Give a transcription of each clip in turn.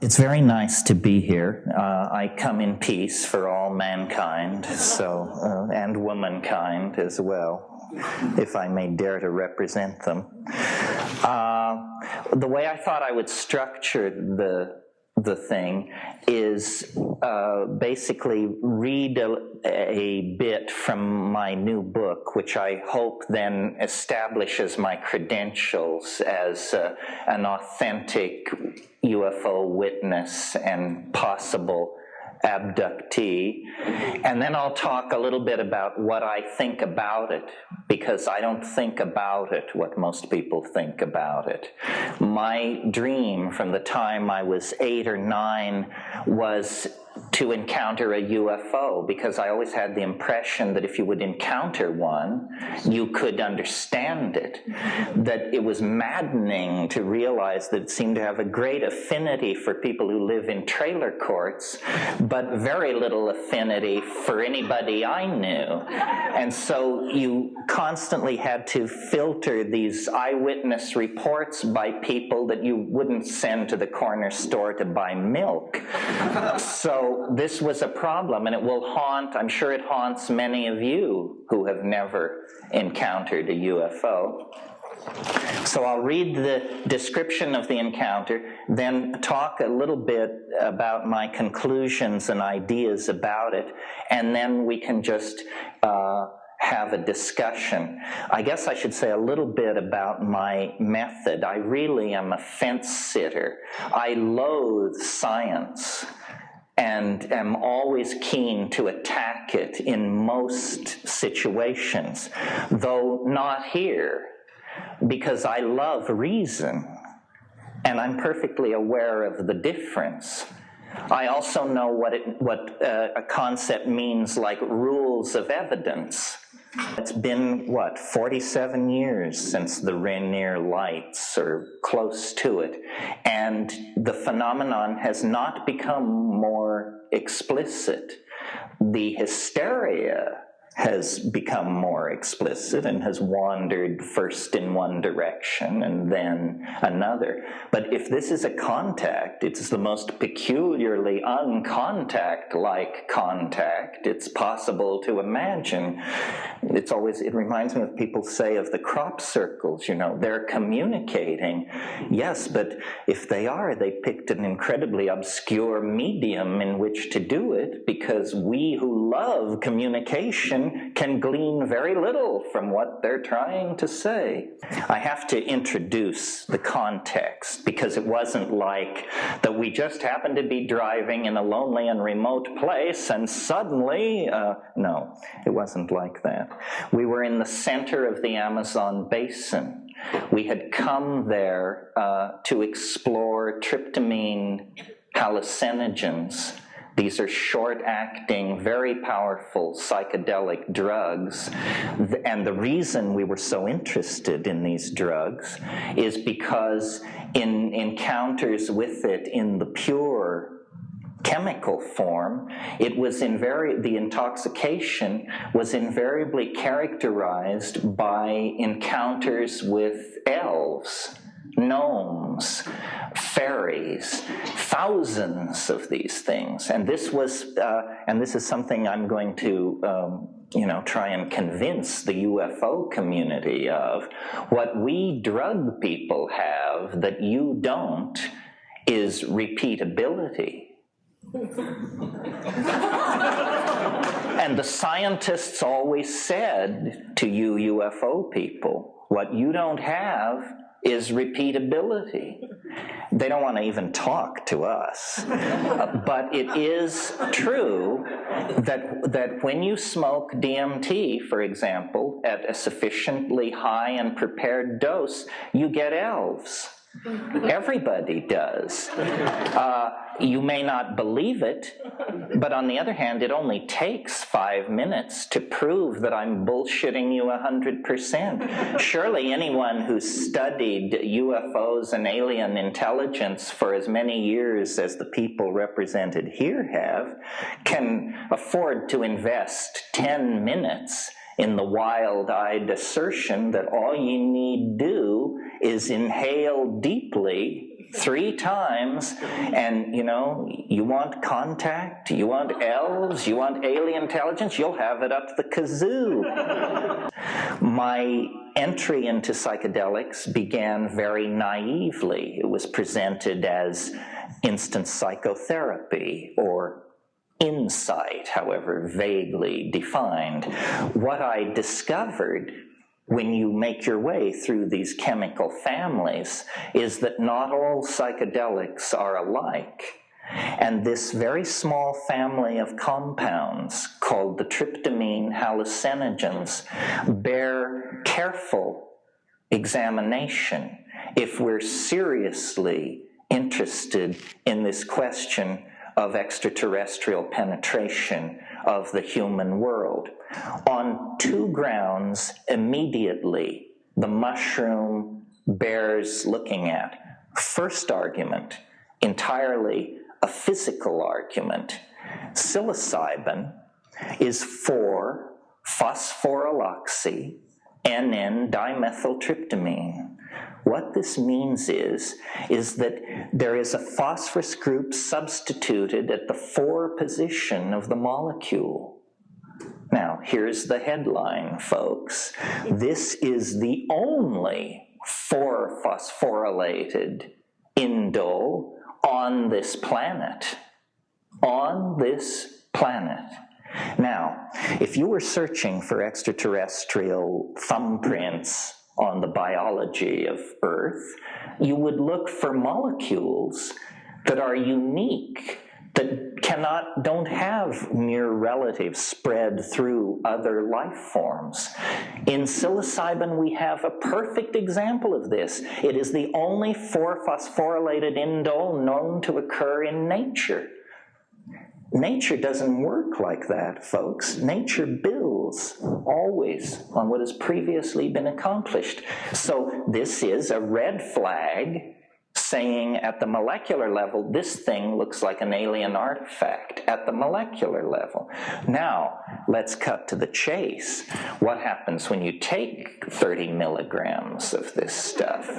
It's very nice to be here. I come in peace for all mankind, and womankind as well, if I may dare to represent them. The way I thought I would structure the thing is basically read a bit from my new book, which I hope then establishes my credentials as an authentic UFO witness and possible abductee. And then I'll talk a little bit about what I think about it, because I don't think about it what most people think about it. My dream from the time I was 8 or 9 was to encounter a UFO, because I always had the impression that if you would encounter one, you could understand it. That it was maddening to realize that it seemed to have a great affinity for people who live in trailer courts, but very little affinity for anybody I knew. And so you constantly had to filter these eyewitness reports by people that you wouldn't send to the corner store to buy milk. So this was a problem, and it will haunt, I'm sure it haunts many of you who have never encountered a UFO. So I'll read the description of the encounter, then talk a little bit about my conclusions and ideas about it, and then we can just have a discussion. I guess I should say a little bit about my method. I really am a fence sitter. I loathe science and am always keen to attack it in most situations, though not here, because I love reason, and I'm perfectly aware of the difference. I also know what a concept means, like rules of evidence. It's been, 47 years since the Rainier Lights, or close to it, and the phenomenon has not become more explicit. The hysteria has become more explicit and has wandered first in one direction and then another. But if this is a contact, it's the most peculiarly uncontact-like contact it's possible to imagine. It reminds me of people say of the crop circles, they're communicating. Yes, but if they picked an incredibly obscure medium in which to do it, because we who love communication can glean very little from what they're trying to say. I have to introduce the context, because it wasn't like that we just happened to be driving in a lonely and remote place and suddenly, no, it wasn't like that. We were in the center of the Amazon basin. We had come there to explore tryptamine hallucinogens. These are short-acting, very powerful psychedelic drugs. And the reason we were so interested in these drugs is because in encounters with it in the pure chemical form, the intoxication was invariably characterized by encounters with elves, gnomes, fairies, thousands of these things. And this is something I'm going to try and convince the UFO community of. What we drug people have that you don't is repeatability. And the scientists always said to you UFO people, what you don't have is repeatability. They don't want to even talk to us. But it is true that when you smoke DMT, for example, at a sufficiently high and prepared dose, you get elves. Everybody does. You may not believe it, but on the other hand, it only takes 5 minutes to prove that I'm bullshitting you 100%. Surely anyone who's studied UFOs and alien intelligence for as many years as the people represented here have can afford to invest 10 minutes in the wild-eyed assertion that all you need do is inhale deeply 3 times, and you know, you want contact, you want elves, you want alien intelligence, you'll have it up the kazoo. My entry into psychedelics began very naively. It was presented as instant psychotherapy or insight, however vaguely defined. What I discovered when you make your way through these chemical families is that not all psychedelics are alike. And this very small family of compounds called the tryptamine hallucinogens bear careful examination if we're seriously interested in this question of extraterrestrial penetration of the human world. On 2 grounds, immediately, the mushroom bears looking at. First argument, entirely a physical argument. Psilocybin is 4-phosphoryloxy-NN-dimethyltryptamine. What this means is that there is a phosphorus group substituted at the 4 position of the molecule. Now, here's the headline, folks. This is the only 4-phosphorylated indole on this planet. On this planet. Now, if you were searching for extraterrestrial thumbprints on the biology of Earth, you would look for molecules that are unique, that don't have near relatives spread through other life forms. In psilocybin, we have a perfect example of this. It is the only 4-phosphorylated indole known to occur in nature. Nature doesn't work like that, folks. Nature builds always on what has previously been accomplished. So this is a red flag saying at the molecular level, this thing looks like an alien artifact at the molecular level. Now, let's cut to the chase. What happens when you take 30 milligrams of this stuff?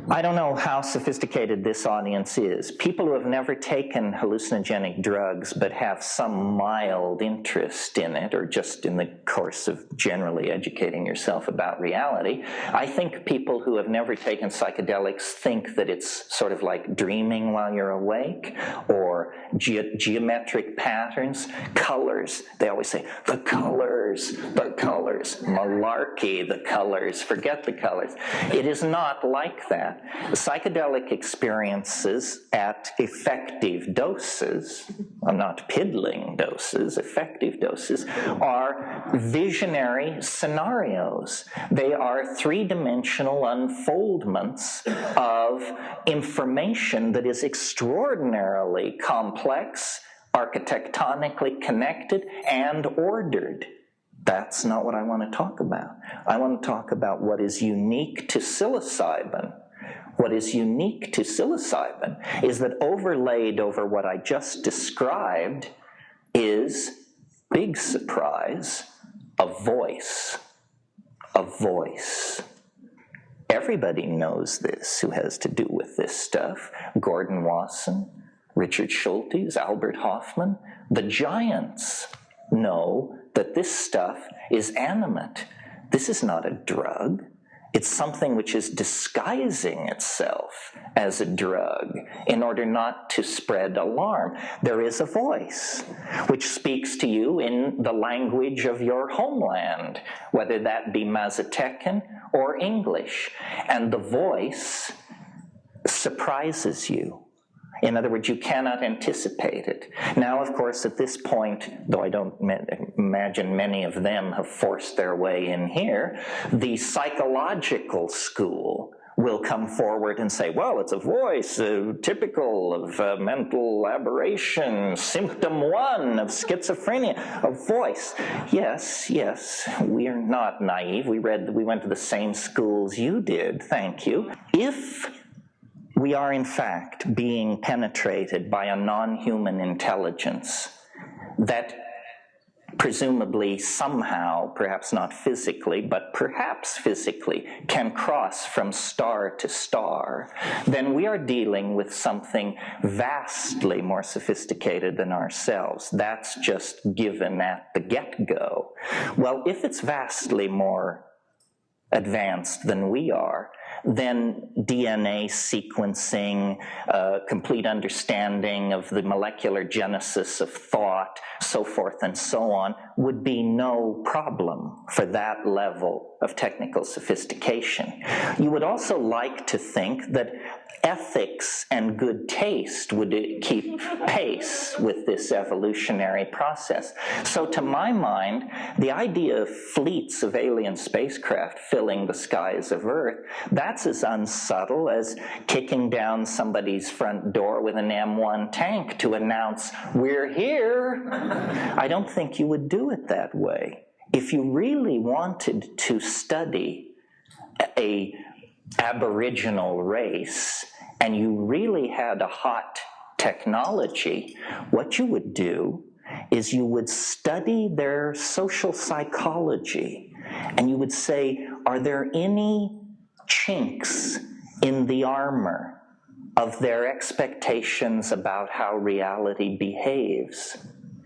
I don't know how sophisticated this audience is. People who have never taken hallucinogenic drugs but have some mild interest in it, or just in the course of generally educating yourself about reality, I think people who have never taken psychedelics think that it's sort of like dreaming while you're awake, or geometric patterns, colors. They always say, the colors, malarkey, the colors, forget the colors. It is not like that. Psychedelic experiences at effective doses, not piddling doses, effective doses, are visionary scenarios. They are 3-dimensional unfoldments of information that is extraordinarily complex, architectonically connected, and ordered. That's not what I want to talk about. I want to talk about what is unique to psilocybin. What is unique to psilocybin is that overlaid over what I just described is, big surprise, a voice. A voice. Everybody knows this who has to do with this stuff. Gordon Wasson, Richard Schultes, Albert Hoffman. The giants know that this stuff is animate. This is not a drug. It's something which is disguising itself as a drug in order not to spread alarm. There is a voice which speaks to you in the language of your homeland, whether that be Mazatecan or English. And the voice surprises you. In other words, you cannot anticipate it. Now, of course, at this point, though I don't imagine many of them have forced their way in here, the psychological school will come forward and say, well, it's a voice typical of mental aberration, symptom 1 of schizophrenia, a voice. Yes, we are not naive. We went to the same schools you did, thank you. If we are, in fact, being penetrated by a non-human intelligence that presumably somehow, perhaps not physically, but perhaps physically, can cross from star to star, then we are dealing with something vastly more sophisticated than ourselves. That's just given at the get-go. Well, if it's vastly more advanced than we are, then DNA sequencing, complete understanding of the molecular genesis of thought, so forth and so on, would be no problem for that level of technical sophistication. You would also like to think that ethics and good taste would keep pace with this evolutionary process. So to my mind, the idea of fleets of alien spacecraft filling the skies of Earth, that's as unsubtle as kicking down somebody's front door with an M1 tank to announce, "We're here." I don't think you would do it that way. If you really wanted to study a aboriginal race, and you really had a hot technology, what you would do is you would study their social psychology, and you would say, are there any chinks in the armor of their expectations about how reality behaves?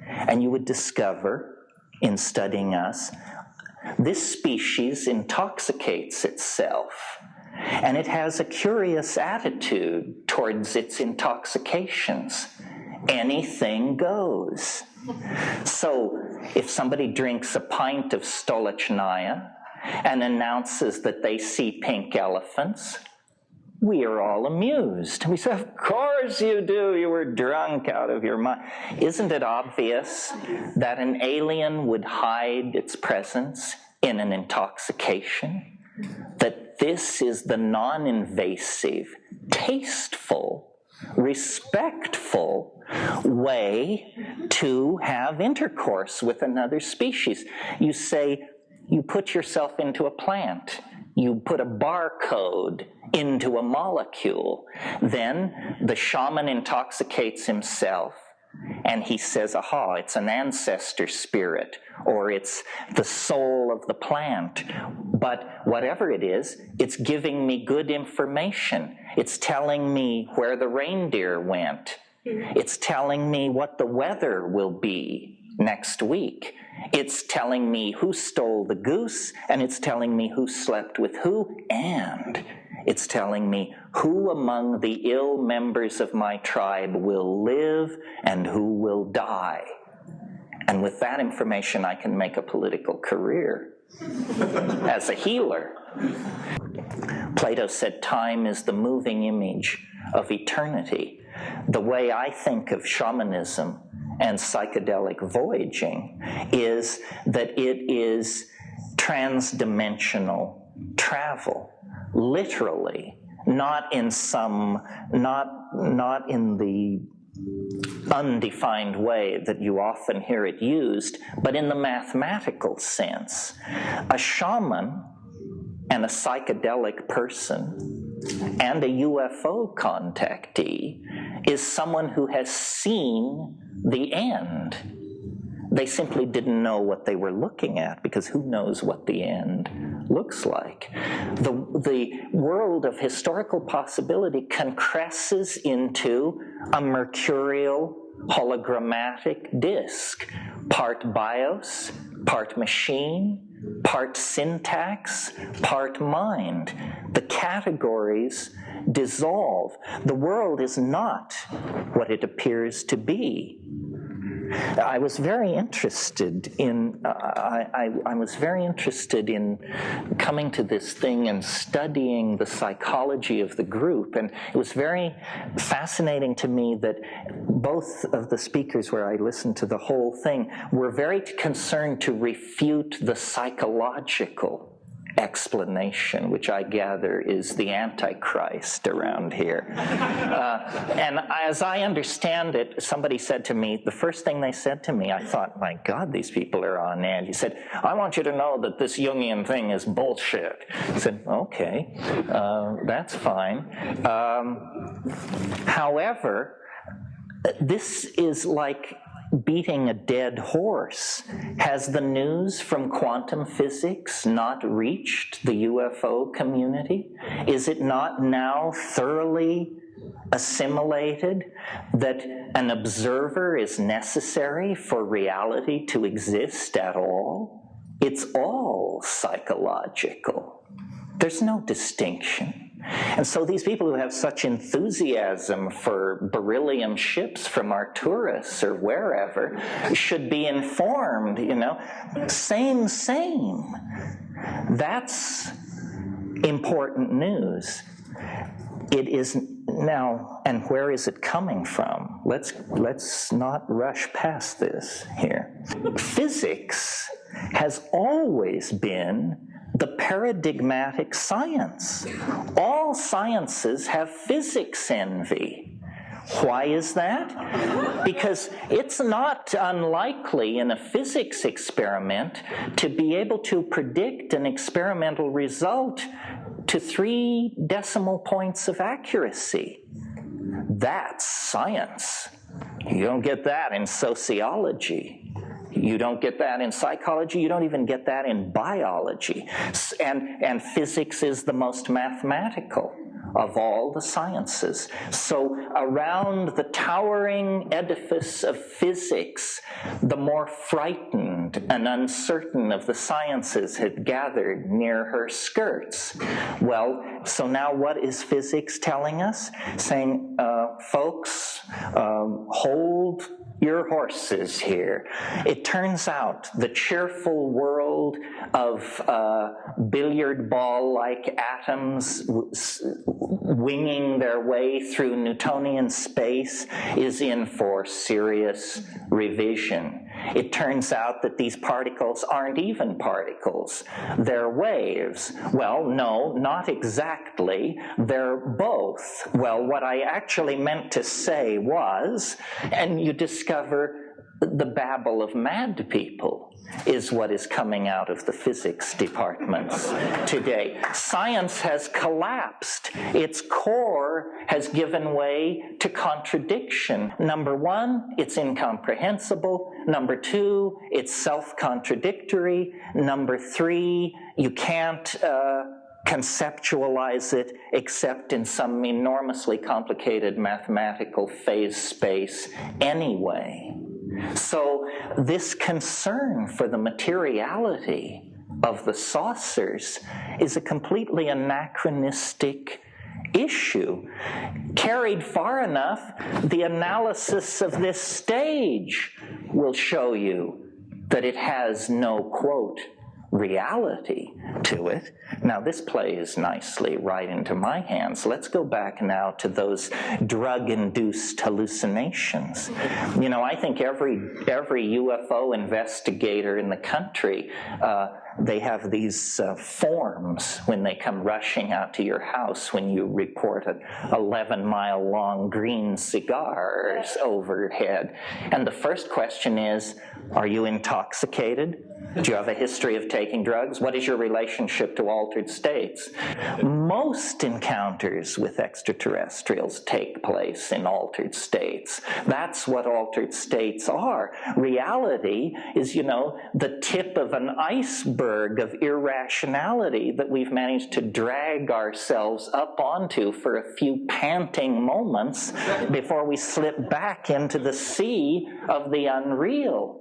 And you would discover, in studying us, this species intoxicates itself, and it has a curious attitude towards its intoxications. Anything goes. So if somebody drinks a pint of Stolichnaya and announces that they see pink elephants, we are all amused. We say, of course you do, you were drunk out of your mind. Isn't it obvious that an alien would hide its presence in an intoxication? That this is the non-invasive, tasteful, respectful way to have intercourse with another species. You say, you put yourself into a plant. You put a barcode into a molecule. Then the shaman intoxicates himself, and he says, aha, it's an ancestor spirit, or it's the soul of the plant. But whatever it is, it's giving me good information. It's telling me where the reindeer went. It's telling me what the weather will be next week. It's telling me who stole the goose, and it's telling me who slept with who, and it's telling me who among the ill members of my tribe will live and who will die. And with that information, I can make a political career as a healer. Plato said time is the moving image of eternity. The way I think of shamanism and psychedelic voyaging is that it is transdimensional travel, literally, not in the undefined way that you often hear it used, but in the mathematical sense. A shaman and a psychedelic person and a UFO contactee is someone who has seen the end. They simply didn't know what they were looking at, because who knows what the end looks like. The world of historical possibility concresses into a mercurial hologrammatic disk, part bios, part machine, part syntax, part mind. The categories dissolve. The world is not what it appears to be. I was very interested in coming to this thing and studying the psychology of the group, and it was very fascinating to me that both of the speakers, where I listened to the whole thing, were very concerned to refute the psychological explanation, which I gather is the Antichrist around here. And as I understand it, somebody said to me, the first thing they said to me, I thought, my God, these people are on edge. He said, I want you to know that this Jungian thing is bullshit. I said, okay, that's fine. However, this is like beating a dead horse. Has the news from quantum physics not reached the UFO community? Is it not now thoroughly assimilated that an observer is necessary for reality to exist at all? It's all psychological. There's no distinction. And so these people who have such enthusiasm for beryllium ships from Arcturus or wherever should be informed, same. That's important news. It is now, and where is it coming from? Let's not rush past this here. Physics has always been the paradigmatic science. All sciences have physics envy. Why is that? Because it's not unlikely in a physics experiment to be able to predict an experimental result to 3 decimal points of accuracy. That's science. You don't get that in sociology. You don't get that in psychology. You don't even get that in biology. And physics is the most mathematical of all the sciences. So around the towering edifice of physics, the more frightened and uncertain of the sciences had gathered near her skirts. Well, so now what is physics telling us? Saying, folks, hold your horses here. It turns out the cheerful world of billiard ball-like atoms winging their way through Newtonian space is in for serious revision. It turns out that these particles aren't even particles. They're waves. Well, no, not exactly. They're both. Well, what I actually meant to say was, and you discover the babble of mad people is what is coming out of the physics departments today. Science has collapsed. Its core has given way to contradiction. Number one, it's incomprehensible. Number two, it's self-contradictory. Number three, you can't conceptualize it except in some enormously complicated mathematical phase space anyway. So this concern for the materiality of the saucers is a completely anachronistic issue. Carried far enough, the analysis of this stage will show you that it has no, quote, reality to it. Now, this plays nicely right into my hands. Let's go back now to those drug-induced hallucinations. I think every UFO investigator in the country, they have these forms when they come rushing out to your house when you report an 11-mile-long green cigars overhead. And the first question is, are you intoxicated? Do you have a history of taking drugs? What is your relationship to altered states? Most encounters with extraterrestrials take place in altered states. That's what altered states are. Reality is, the tip of an iceberg of irrationality that we've managed to drag ourselves up onto for a few panting moments before we slip back into the sea of the unreal.